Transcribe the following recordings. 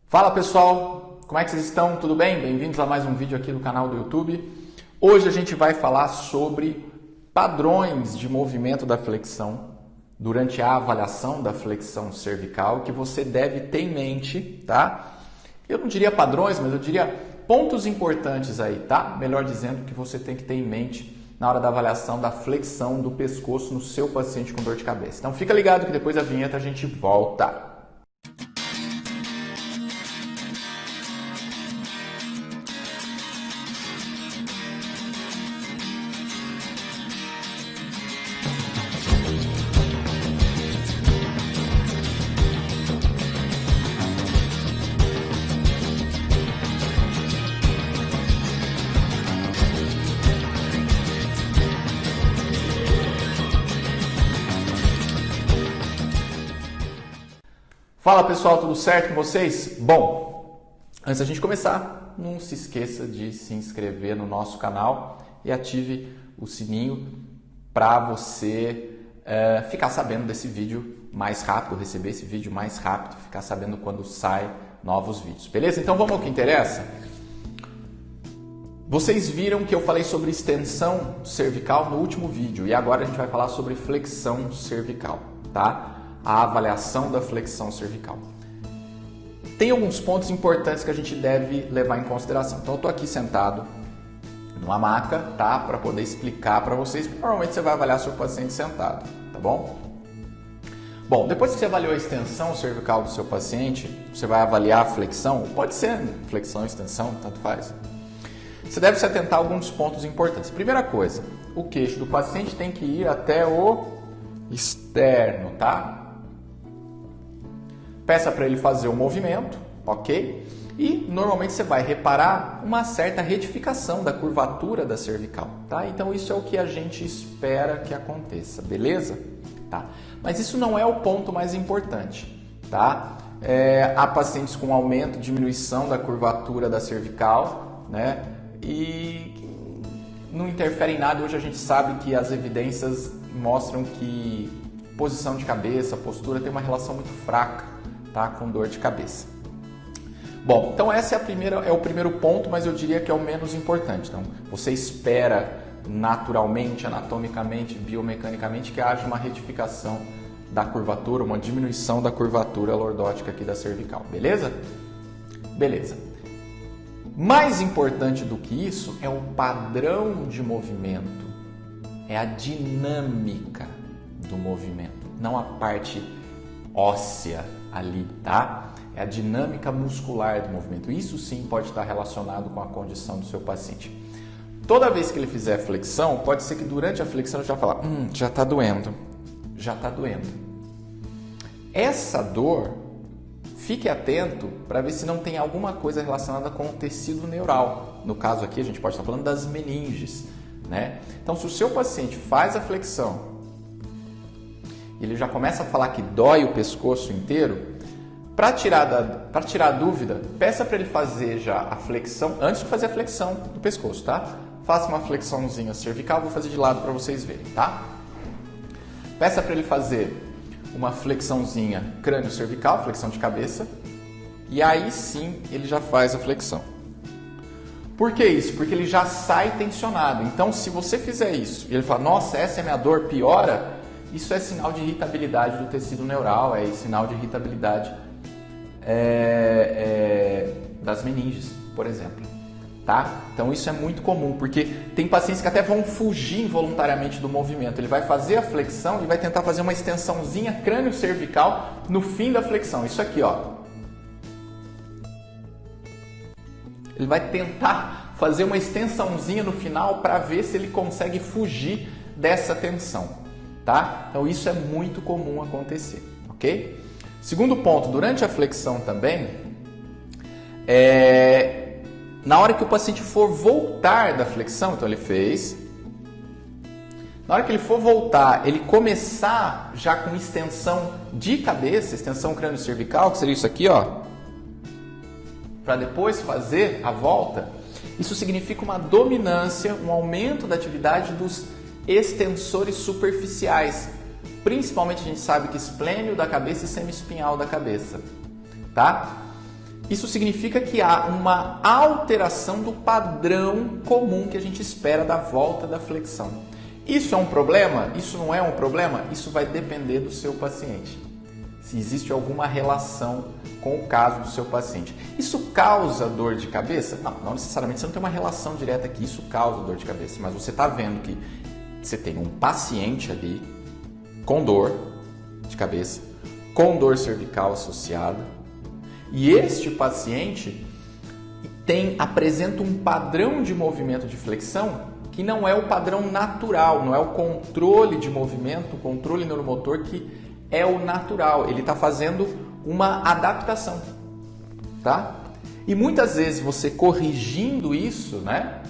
Fala pessoal, como é que vocês estão? Tudo bem? Bem-vindos a mais um vídeo aqui no canal do YouTube. Hoje a gente vai falar sobre padrões de movimento da flexão durante a avaliação da flexão cervical que você deve ter em mente, tá? Eu não diria padrões, mas eu diria pontos importantes aí, tá? Melhor dizendo, que você tem que ter em mente na hora da avaliação da flexão do pescoço no seu paciente com dor de cabeça. Então fica ligado que depois da vinheta a gente volta. Fala pessoal, tudo certo com vocês? Bom, antes da gente começar, não se esqueça de se inscrever no nosso canal e ative o sininho para você ficar sabendo desse vídeo mais rápido, receber esse vídeo mais rápido, ficar sabendo quando sai novos vídeos, beleza? Então vamos ao que interessa. Vocês viram que eu falei sobre extensão cervical no último vídeo e agora a gente vai falar sobre flexão cervical, tá? A avaliação da flexão cervical. Tem alguns pontos importantes que a gente deve levar em consideração. Então eu estou aqui sentado numa maca, tá? Para poder explicar para vocês, porque normalmente você vai avaliar seu paciente sentado, tá bom? Bom, depois que você avaliou a extensão cervical do seu paciente, você vai avaliar a flexão, pode ser flexão ou extensão, tanto faz. Você deve se atentar a alguns pontos importantes. Primeira coisa, o queixo do paciente tem que ir até o externo, tá? Peça para ele fazer o movimento, ok? E normalmente você vai reparar uma certa retificação da curvatura da cervical, tá? Então isso é o que a gente espera que aconteça, beleza? Tá? Mas isso não é o ponto mais importante, tá? Há pacientes com aumento, diminuição da curvatura da cervical, né? E não interfere em nada. Hoje a gente sabe que as evidências mostram que posição de cabeça, postura tem uma relação muito fraca, tá, com dor de cabeça. Bom, então essa é o primeiro ponto, mas eu diria que é o menos importante. Então, você espera naturalmente, anatomicamente, biomecanicamente que haja uma retificação da curvatura, uma diminuição da curvatura lordótica aqui da cervical, beleza? Beleza. Mais importante do que isso é o padrão de movimento, é a dinâmica do movimento, não a parte óssea ali, tá? É a dinâmica muscular do movimento. Isso sim pode estar relacionado com a condição do seu paciente. Toda vez que ele fizer flexão, pode ser que durante a flexão ele já fale, já está doendo, já está doendo. Essa dor, fique atento para ver se não tem alguma coisa relacionada com o tecido neural. No caso aqui a gente pode estar falando das meninges, né? Então se o seu paciente faz a flexão, ele já começa a falar que dói o pescoço inteiro, para tirar a dúvida, peça para ele fazer já a flexão, antes de fazer a flexão do pescoço, tá? Faça uma flexãozinha cervical, vou fazer de lado para vocês verem, tá? Peça para ele fazer uma flexãozinha crânio-cervical, flexão de cabeça, e aí sim ele já faz a flexão. Por que isso? Porque ele já sai tensionado. Então se você fizer isso e ele fala, nossa, essa é a minha dor, piora, isso é sinal de irritabilidade do tecido neural, é sinal de irritabilidade das meninges, por exemplo. Tá? Então isso é muito comum, porque tem pacientes que até vão fugir involuntariamente do movimento. Ele vai fazer a flexão e vai tentar fazer uma extensãozinha crânio-cervical no fim da flexão. Isso aqui, ó. Ele vai tentar fazer uma extensãozinha no final para ver se ele consegue fugir dessa tensão. Tá? Então isso é muito comum acontecer, ok? Segundo ponto, durante a flexão também, na hora que o paciente for voltar da flexão, então ele fez, na hora que ele for voltar, ele começar já com extensão de cabeça, extensão crânio-cervical, que seria isso aqui, ó, para depois fazer a volta, isso significa uma dominância, um aumento da atividade dos extensores superficiais. Principalmente a gente sabe que esplênio da cabeça e semiespinhal da cabeça, tá? Isso significa que há uma alteração do padrão comum que a gente espera da volta da flexão. Isso é um problema? Isso não é um problema? Isso vai depender do seu paciente. Se existe alguma relação com o caso do seu paciente. Isso causa dor de cabeça? Não necessariamente, você não tem uma relação direta que isso causa dor de cabeça, mas você está vendo que você tem um paciente ali com dor de cabeça, com dor cervical associada, e este paciente apresenta um padrão de movimento de flexão que não é o padrão natural, não é o controle de movimento, o controle neuromotor que é o natural. Ele está fazendo uma adaptação, tá? E muitas vezes você corrigindo isso, né,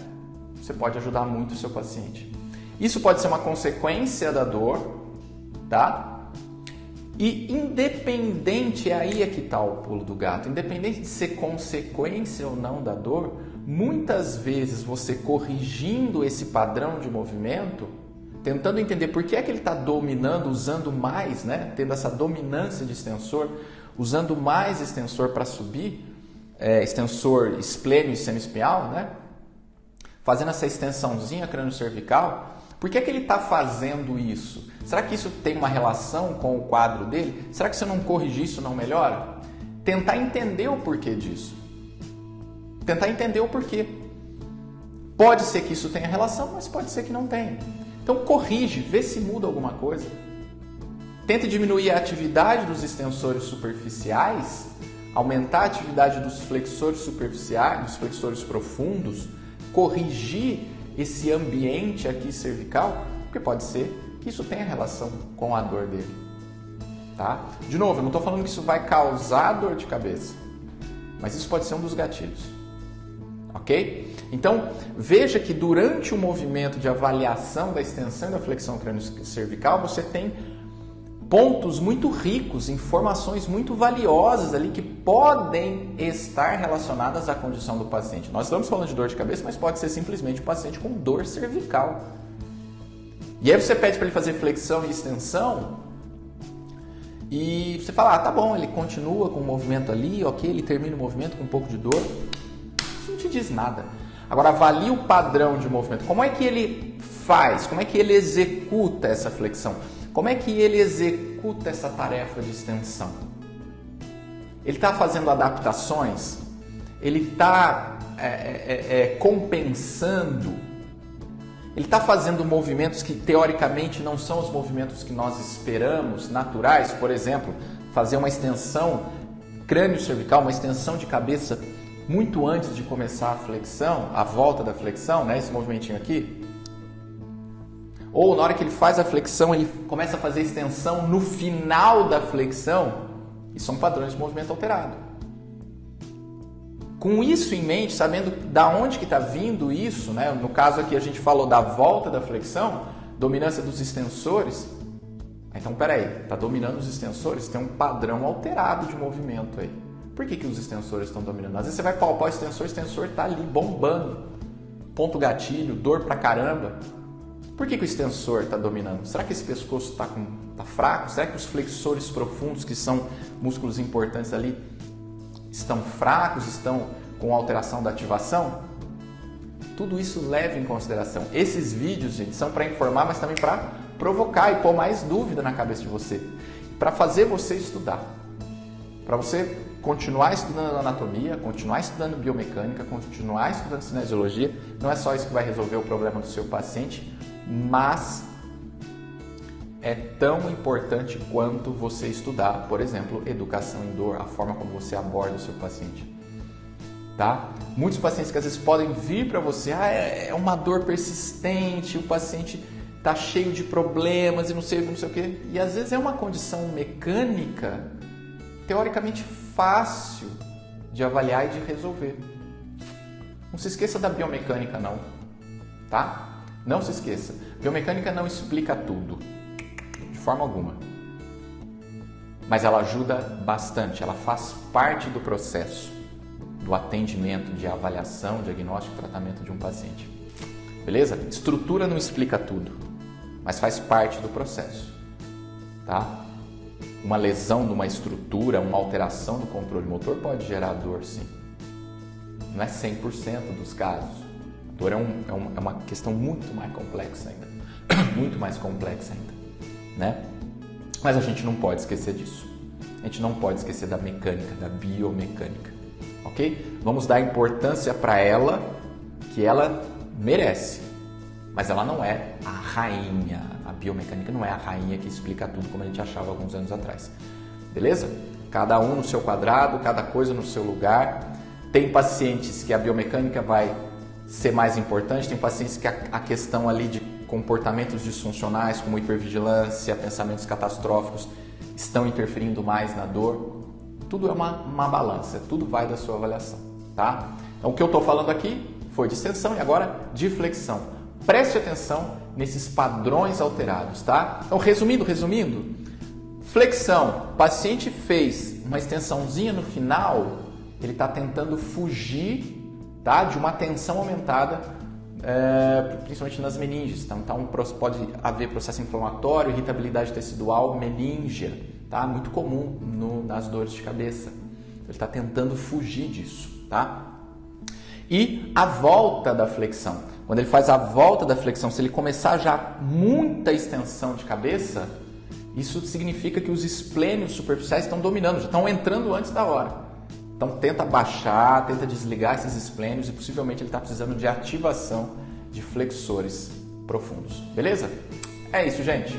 você pode ajudar muito o seu paciente. Isso pode ser uma consequência da dor, tá? E independente, aí é que está o pulo do gato, independente de ser consequência ou não da dor, muitas vezes você corrigindo esse padrão de movimento, tentando entender por que é que ele está dominando, usando mais, né? Tendo essa dominância de extensor, usando mais extensor para subir, extensor esplênio e semiespinhal, né? Fazendo essa extensãozinha crânio-cervical. Por que é que ele está fazendo isso? Será que isso tem uma relação com o quadro dele? Será que se eu não corrigir isso não melhora? Tentar entender o porquê disso. Tentar entender o porquê. Pode ser que isso tenha relação, mas pode ser que não tenha. Então corrige, vê se muda alguma coisa. Tente diminuir a atividade dos extensores superficiais, aumentar a atividade dos flexores superficiais, dos flexores profundos, corrigir esse ambiente aqui cervical, porque pode ser que isso tenha relação com a dor dele. Tá? De novo, eu não estou falando que isso vai causar dor de cabeça, mas isso pode ser um dos gatilhos. Ok? Então, veja que durante o movimento de avaliação da extensão e da flexão crânio-cervical, você tem pontos muito ricos, informações muito valiosas ali que podem estar relacionadas à condição do paciente. Nós estamos falando de dor de cabeça, mas pode ser simplesmente um paciente com dor cervical. E aí você pede para ele fazer flexão e extensão e você fala, tá bom, ele continua com o movimento ali, ok, ele termina o movimento com um pouco de dor. Isso não te diz nada. Agora avalie o padrão de movimento. Como é que ele faz? Como é que ele executa essa flexão? Como é que ele executa essa tarefa de extensão? Ele está fazendo adaptações? Ele está compensando? Ele está fazendo movimentos que teoricamente não são os movimentos que nós esperamos, naturais? Por exemplo, fazer uma extensão crânio-cervical, uma extensão de cabeça muito antes de começar a flexão, a volta da flexão, né? Esse movimentinho aqui. Ou na hora que ele faz a flexão, ele começa a fazer extensão no final da flexão. E são padrões de movimento alterado. Com isso em mente, sabendo da onde que está vindo isso, né? No caso aqui a gente falou da volta da flexão, dominância dos extensores. Então, peraí, está dominando os extensores? Tem um padrão alterado de movimento aí. Por que os extensores estão dominando? Às vezes você vai palpar o extensor está ali bombando. Ponto gatilho, dor pra caramba. Por que o extensor está dominando? Será que esse pescoço está fraco? Será que os flexores profundos, que são músculos importantes ali, estão fracos? Estão com alteração da ativação? Tudo isso leva em consideração. Esses vídeos, gente, são para informar, mas também para provocar e pôr mais dúvida na cabeça de você. Para fazer você estudar. Para você continuar estudando anatomia, continuar estudando biomecânica, continuar estudando cinesiologia. Não é só isso que vai resolver o problema do seu paciente, mas é tão importante quanto você estudar, por exemplo, educação em dor, a forma como você aborda o seu paciente. Tá? Muitos pacientes que às vezes podem vir para você, é uma dor persistente, o paciente está cheio de problemas e não sei o quê. E às vezes é uma condição mecânica teoricamente fácil de avaliar e de resolver. Não se esqueça da biomecânica não, tá? Não se esqueça. Biomecânica não explica tudo, de forma alguma. Mas ela ajuda bastante, ela faz parte do processo do atendimento, de avaliação, diagnóstico e tratamento de um paciente. Beleza? Estrutura não explica tudo, mas faz parte do processo, tá? uma lesão de uma estrutura, uma alteração do controle motor pode gerar dor, sim. Não é 100% dos casos. A dor é uma questão muito mais complexa ainda. Muito mais complexa ainda, né? Mas a gente não pode esquecer disso. A gente não pode esquecer da mecânica, da biomecânica, ok? Vamos dar importância para ela, que ela merece. Mas ela não é a rainha. A biomecânica não é a rainha que explica tudo como a gente achava alguns anos atrás. Beleza? Cada um no seu quadrado, cada coisa no seu lugar. Tem pacientes que a biomecânica vai ser mais importante, tem pacientes que a questão ali de comportamentos disfuncionais, como hipervigilância, pensamentos catastróficos, estão interferindo mais na dor. Tudo é uma balança, tudo vai da sua avaliação, tá? Então, o que eu estou falando aqui foi de extensão e agora de flexão. Preste atenção nesses padrões alterados, tá? Então, resumindo, flexão, o paciente fez uma extensãozinha no final, ele está tentando fugir, tá, de uma tensão aumentada, principalmente nas meninges. Então, pode haver processo inflamatório, irritabilidade tecidual, meníngea, tá? Muito comum nas dores de cabeça. Ele está tentando fugir disso, tá? E a volta da flexão. Quando ele faz a volta da flexão, se ele começar já muita extensão de cabeça, isso significa que os esplênios superficiais estão dominando, já estão entrando antes da hora. Então tenta baixar, tenta desligar esses esplênios e possivelmente ele está precisando de ativação de flexores profundos. Beleza? É isso, gente.